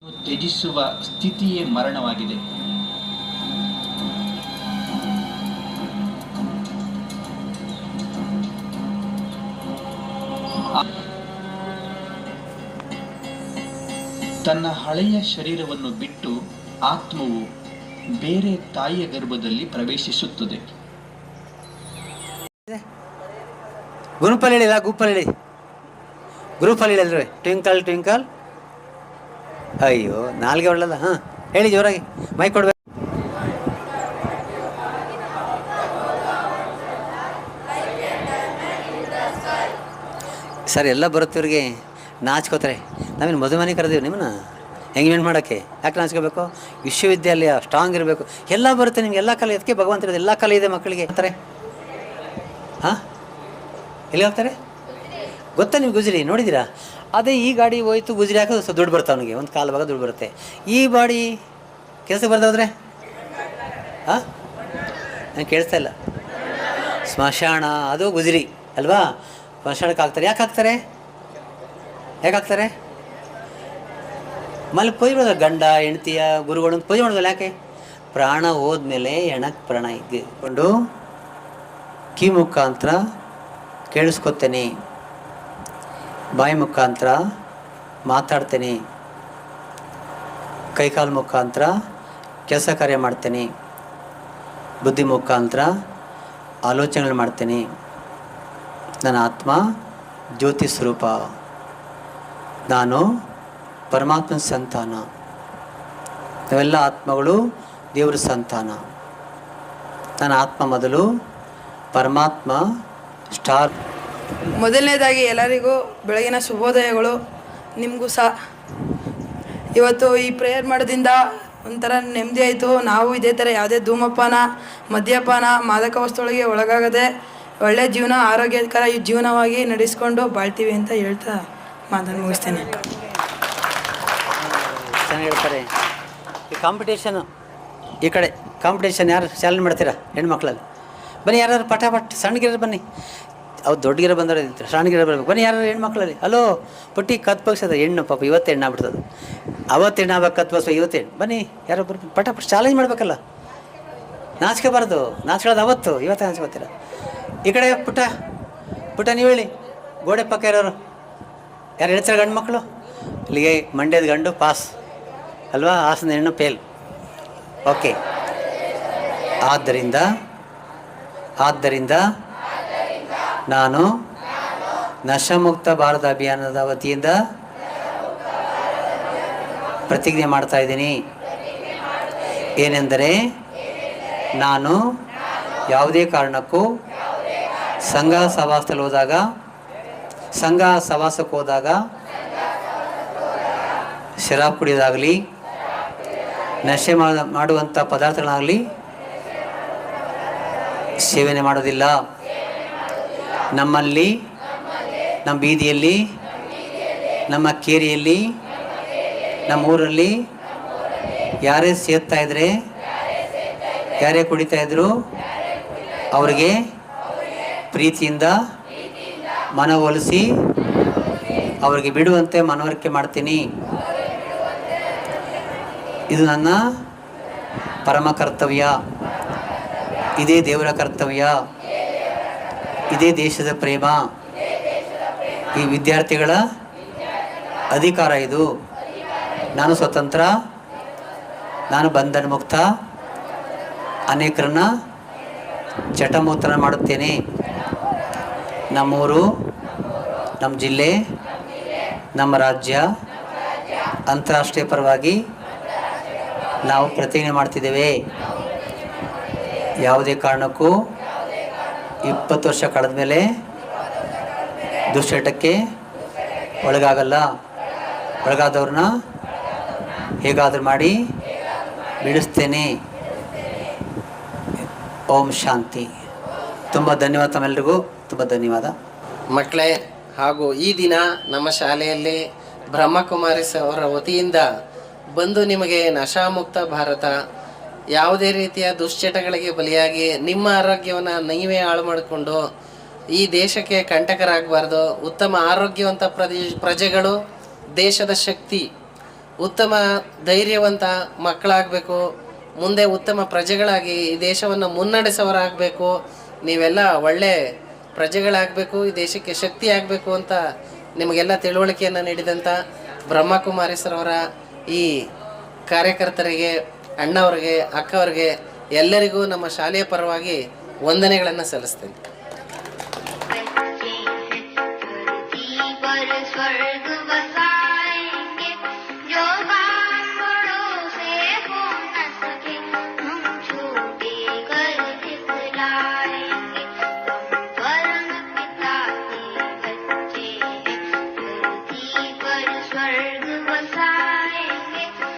ತ್ಯಜಿಸುವ ಸ್ಥಿತಿಯೇ ಮರಣವಾಗಿದೆ. ತನ್ನ ಹಳೆಯ ಶರೀರವನ್ನು ಬಿಟ್ಟು ಆತ್ಮವು ಬೇರೆ ತಾಯಿಯ ಗರ್ಭದಲ್ಲಿ ಪ್ರವೇಶಿಸುತ್ತದೆ. ಗುಂಪಲ್ಲಿ ಹೇಳಿಲ್ಲ, ಗುಂಪಲ್ಲಿ ಹೇಳಿ, ಗ್ರೂಪಲ್ಲಿ ಹೇಳಿದ್ರೆ ಟ್ವಿಂಕಲ್ ಟ್ವಿಂಕಲ್. ಅಯ್ಯೋ ನಾಲ್ಗೆ ಒಳ್ಳಲ್ಲ. ಹಾಂ ಹೇಳಿ ಜೋರಾಗಿ, ಮೈಕ್ ಕೊಡ್ಬೇಕು. ಸರ್ ಎಲ್ಲ ಬರುತ್ತೆ ಇವ್ರಿಗೆ, ನಾಚ್ಕೋತಾರೆ. ನಾವೇನು ಮದುವೆ ಮನೆ ಕರೆದೀವಿ ನಿಮ್ಮನ್ನ ಎಂಗೇಜ್ಮೆಂಟ್ ಮಾಡೋಕ್ಕೆ. ಯಾಕೆ ನಾಚ್ಕೋಬೇಕು? ವಿಶ್ವವಿದ್ಯಾಲಯ ಸ್ಟ್ರಾಂಗ್ ಇರಬೇಕು. ಎಲ್ಲ ಬರುತ್ತೆ ನಿಮ್ಗೆ, ಎಲ್ಲ ಕಲೆ. ಅದಕ್ಕೆ ಭಗವಂತ ಇರೋದು, ಎಲ್ಲ ಕಲೆ ಇದೆ ಮಕ್ಕಳಿಗೆ ಅಂತಾರೆ. ಹಾಂ ಎಲ್ಲಿ ಹೋಗ್ತಾರೆ ಗೊತ್ತಾ ನಿಮ್ಗೆ? ಗುಜರಿ ನೋಡಿದ್ದೀರಾ? ಅದೇ ಈ ಗಾಡಿ ಹೋಯ್ತು ಗುಜರಿ ಹಾಕೋದು ದುಡ್ಡು ಬರುತ್ತೆ ಅವನಿಗೆ, ಒಂದು ಕಾಲು ಭಾಗ ದುಡ್ಡು ಬರುತ್ತೆ. ಈ ಬಾಡಿ ಕೆಲಸಕ್ಕೆ ಬರ್ದೋದ್ರೆ ಹಾಂ ನಂಗೆ ಕೇಳಿಸ್ತಾ ಇಲ್ಲ. ಸ್ಮಶಾನ ಅದು ಗುಜರಿ ಅಲ್ವಾ? ಸ್ಮಶಾನಕ್ಕೆ ಹಾಕ್ತಾರೆ. ಯಾಕೆ ಹಾಕ್ತಾರೆ? ಯಾಕೆ ಹಾಕ್ತಾರೆ? ಮಲ್ಲಿ ಪೂಜೆ ಮಾಡೋದು, ಗಂಡ ಹೆಂಡ್ತಿಯ ಗುರುಗಳು ಪೂಜೆ ಮಾಡೋದಲ್ಲ. ಯಾಕೆ? ಪ್ರಾಣ ಹೋದ್ಮೇಲೆ ಹೆಣಕ್ಕೆ ಪ್ರಾಣ ಇಟ್ಕೊಂಡು ಕೀ ಮುಖಾಂತರ ಕೇಳಿಸ್ಕೊತೇನೆ, ಬಾಯಿ ಮುಖಾಂತರ ಮಾತಾಡ್ತೇನೆ, ಕೈಕಾಲು ಮುಖಾಂತರ ಕೆಲಸ ಕಾರ್ಯ ಮಾಡ್ತೇನೆ, ಬುದ್ಧಿ ಮುಖಾಂತರ ಆಲೋಚನೆಗಳು ಮಾಡ್ತೇನೆ. ನನ್ನ ಆತ್ಮ ಜ್ಯೋತಿ ಸ್ವರೂಪ, ನಾನು ಪರಮಾತ್ಮನ ಸಂತಾನ. ನಾವೆಲ್ಲ ಆತ್ಮಗಳು ದೇವರ ಸಂತಾನ. ನನ್ನ ಆತ್ಮ ಮೊದಲು, ಪರಮಾತ್ಮ ಸ್ಟಾರ್. ಮೊದಲನೇದಾಗಿ ಎಲ್ಲರಿಗೂ ಬೆಳಗಿನ ಶುಭೋದಯಗಳು. ನಿಮಗೂ ಸಹ ಇವತ್ತು ಈ ಪ್ರೇಯರ್ ಮಾಡೋದ್ರಿಂದ ಒಂಥರ ನೆಮ್ಮದಿ ಆಯಿತು. ನಾವು ಇದೇ ಥರ ಯಾವುದೇ ಧೂಮಪಾನ, ಮದ್ಯಪಾನ, ಮಾದಕ ವಸ್ತುಗಳಿಗೆ ಒಳಗಾಗದೆ ಒಳ್ಳೆಯ ಜೀವನ, ಆರೋಗ್ಯಕರ ಜೀವನವಾಗಿ ನಡೆಸ್ಕೊಂಡು ಬಾಳ್ತೀವಿ ಅಂತ ಹೇಳ್ತಾ ಮಾತನ್ನು ಮುಗಿಸ್ತೇನೆ. ಚೆನ್ನಾಗಿ ಹೇಳ್ತಾರೆ. ಈ ಕಾಂಪಿಟೇಷನು, ಈ ಕಡೆ ಕಾಂಪಿಟೇಷನ್ ಯಾರು ಚಾಲೆಂಜ್ ಮಾಡ್ತೀರಾ ಹೆಣ್ಮಕ್ಳಲ್ಲಿ? ಬನ್ನಿ, ಯಾರು ಪಟಾಪಟ್ ಸಣ್ಣಗಿರೋ ಬನ್ನಿ. ಅವ್ರು ದೊಡ್ಡಗಿರೋ ಬಂದವ್ರು ಸಣ್ಣಗಿರೋ ಬರ್ಬೇಕು. ಬನ್ನಿ ಯಾರು ಹೆಣ್ಮಕ್ಳಲ್ಲಿ. ಹಲೋ ಪುಟ್ಟಿ ಕತ್ ಬಗ್ಸದ ಹೆಣ್ಣು, ಪಾಪ ಇವತ್ತು ಹೆಣ್ಣು ಆಗ್ಬಿಡ್ತದೆ. ಅವತ್ತು ಹೆಣ್ಣು ಆಗ್ಬೇಕು, ಕತ್ ಬಗ್ಸೋ ಇವತ್ತು ಹೆಣ್ಣು. ಬನ್ನಿ ಯಾರೋ ಬರ್ಬೇಕು, ಪಟಾಪಟ್ ಚಾಲೆಂಜ್ ಮಾಡ್ಬೇಕಲ್ಲ. ನಾಚ್ಕೋಬಾರ್ದು, ನಾಚ್ಕೊಳ್ಳೋದು ಅವತ್ತು, ಇವತ್ತೇ ನಾಚ್ಕೋತೀರ. ಈ ಕಡೆ ಪುಟ್ಟ ಪುಟ್ಟ ನೀವು ಹೇಳಿ. ಗೋಡೆ ಪಕ್ಕ ಇರೋರು ಯಾರು ಹೇಳ್ತಾರೆ? ಗಂಡು ಮಕ್ಕಳು. ಇಲ್ಲಿಗೆ ಮಂಡ್ಯದ ಗಂಡು ಪಾಸ್ ಅಲ್ವಾ? ಹಾಸನ ಹೆಣ್ಣು ಫೇಲ್. ಓಕೆ. ಆದ್ದರಿಂದ ನಾನು ನಶಾಮುಕ್ತ ಭಾರತ ಅಭಿಯಾನದ ವತಿಯಿಂದ ಪ್ರತಿಜ್ಞೆ ಮಾಡ್ತಾ ಇದ್ದೀನಿ. ಏನೆಂದರೆ, ನಾನು ಯಾವುದೇ ಕಾರಣಕ್ಕೂ ಸಂಘ ಸಹವಾಸಕ್ಕೆ ಹೋದಾಗ ಶರಾಬ್ ಕುಡಿಯೋದಾಗಲಿ, ನಶೆ ಮಾಡುವಂಥ ಪದಾರ್ಥಗಳಾಗಲಿ ಸೇವನೆ ಮಾಡೋದಿಲ್ಲ. ನಮ್ಮಲ್ಲಿ, ನಮ್ಮ ಬೀದಿಯಲ್ಲಿ, ನಮ್ಮ ಕೇರಿಯಲ್ಲಿ, ನಮ್ಮ ಊರಲ್ಲಿ ಯಾರೇ ಸೇರ್ತಾ ಇದ್ರೆ, ಯಾರೇ ಕುಡಿತಾ ಇದ್ರು ಅವ್ರಿಗೆ ಪ್ರೀತಿಯಿಂದ ಮನವೊಲಿಸಿ ಅವರಿಗೆ ಬಿಡುವಂತೆ ಮನವರಿಕೆ ಮಾಡ್ತೀನಿ. ಇದು ನನ್ನ ಪರಮ ಕರ್ತವ್ಯ, ಇದೇ ದೇವರ ಕರ್ತವ್ಯ, ಇದೇ ದೇಶದ ಪ್ರೇಮ, ಈ ವಿದ್ಯಾರ್ಥಿಗಳ ಅಧಿಕಾರ ಇದು. ನಾನು ಸ್ವತಂತ್ರ, ನಾನು ಬಂಧನ ಮುಕ್ತ, ಅನೇಕರನ್ನ ಚಟಮೂತ್ರ ಮಾಡುತ್ತೇನೆ. ನಮ್ಮೂರು, ನಮ್ಮ ಜಿಲ್ಲೆ, ನಮ್ಮ ರಾಜ್ಯ, ಅಂತಾರಾಷ್ಟ್ರೀಯ ಪರವಾಗಿ ನಾವು ಪ್ರತಿಜ್ಞೆ ಮಾಡ್ತಿದ್ದೇವೆ. ಯಾವುದೇ ಕಾರಣಕ್ಕೂ 20 ವರ್ಷ ಕಳೆದ ಮೇಲೆ ದುಶ್ಚಟಕ್ಕೆ ಒಳಗಾಗಲ್ಲ. ಒಳಗಾದವ್ರನ್ನ ಹೇಗಾದರೂ ಮಾಡಿ ಬಿಡಿಸ್ತೇನೆ. ಓಂ ಶಾಂತಿ. ತುಂಬ ಧನ್ಯವಾದ ತಮ್ಮೆಲ್ಲರಿಗೂ, ತುಂಬ ಧನ್ಯವಾದ ಮಕ್ಕಳೇ. ಹಾಗೂ ಈ ದಿನ ನಮ್ಮ ಶಾಲೆಯಲ್ಲಿ ಬ್ರಹ್ಮಕುಮಾರಿಸ್ ಅವರ ವತಿಯಿಂದ ಬಂದು ನಿಮಗೆ ನಶಾಮುಕ್ತ ಭಾರತ, ಯಾವುದೇ ರೀತಿಯ ದುಶ್ಚಟಗಳಿಗೆ ಬಲಿಯಾಗಿ ನಿಮ್ಮ ಆರೋಗ್ಯವನ್ನು ನೀವೇ ಹಾಳು ಮಾಡಿಕೊಂಡು ಈ ದೇಶಕ್ಕೆ ಕಂಟಕರಾಗಬಾರ್ದು. ಉತ್ತಮ ಆರೋಗ್ಯವಂತ ಪ್ರಜೆಗಳು ದೇಶದ ಶಕ್ತಿ. ಉತ್ತಮ ಧೈರ್ಯವಂತ ಮಕ್ಕಳಾಗಬೇಕು, ಮುಂದೆ ಉತ್ತಮ ಪ್ರಜೆಗಳಾಗಿ ಈ ದೇಶವನ್ನು ಮುನ್ನಡೆಸೋರಾಗಬೇಕು, ನೀವೆಲ್ಲ ಒಳ್ಳೆ ಪ್ರಜೆಗಳಾಗಬೇಕು, ಈ ದೇಶಕ್ಕೆ ಶಕ್ತಿ ಆಗಬೇಕು ಅಂತ ನಿಮಗೆಲ್ಲ ತಿಳುವಳಿಕೆಯನ್ನು ನೀಡಿದಂಥ ಬ್ರಹ್ಮಕುಮಾರಿ ಸರವರ ಈ ಕಾರ್ಯಕರ್ತರಿಗೆ, ಅಣ್ಣವ್ರಿಗೆ, ಅಕ್ಕವ್ರಿಗೆ ಎಲ್ಲರಿಗೂ ನಮ್ಮ ಶಾಲೆಯ ಪರವಾಗಿ ವಂದನೆಗಳನ್ನು ಸಲ್ಲಿಸ್ತೇನೆ.